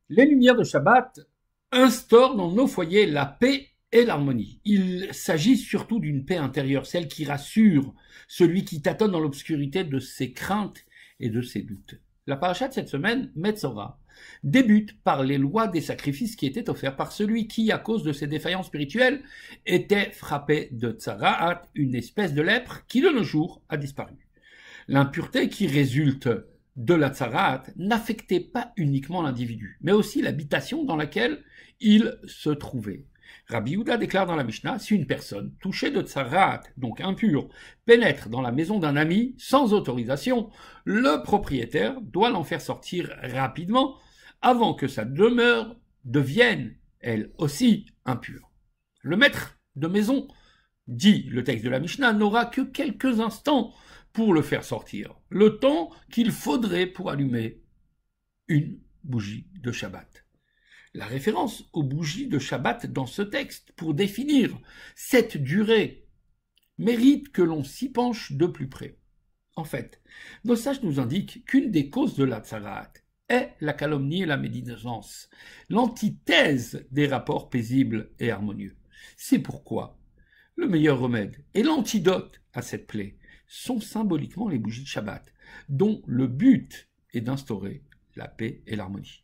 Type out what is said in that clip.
Les lumières de Shabbat instaurent dans nos foyers la paix et l'harmonie. Il s'agit surtout d'une paix intérieure, celle qui rassure celui qui tâtonne dans l'obscurité de ses craintes et de ses doutes. La paracha de cette semaine, Metzora, débute par les lois des sacrifices qui étaient offerts par celui qui, à cause de ses défaillances spirituelles, était frappé de tsaraat, une espèce de lèpre qui de nos jours a disparu. L'impureté qui résulte de la tsaraat n'affectait pas uniquement l'individu, mais aussi l'habitation dans laquelle il se trouvait. Rabbi Yehuda déclare dans la Mishnah, si une personne touchée de tsaraat, donc impure, pénètre dans la maison d'un ami sans autorisation, le propriétaire doit l'en faire sortir rapidement avant que sa demeure devienne, elle aussi, impure. Le maître de maison, dit le texte de la Mishnah, n'aura que quelques instants pour le faire sortir, le temps qu'il faudrait pour allumer une bougie de Shabbat. La référence aux bougies de Shabbat dans ce texte pour définir cette durée mérite que l'on s'y penche de plus près. En fait, nos sages nous indiquent qu'une des causes de la tsaraat est la calomnie et la médisance, l'antithèse des rapports paisibles et harmonieux. C'est pourquoi le meilleur remède et l'antidote à cette plaie sont symboliquement les bougies de Shabbat, dont le but est d'instaurer la paix et l'harmonie.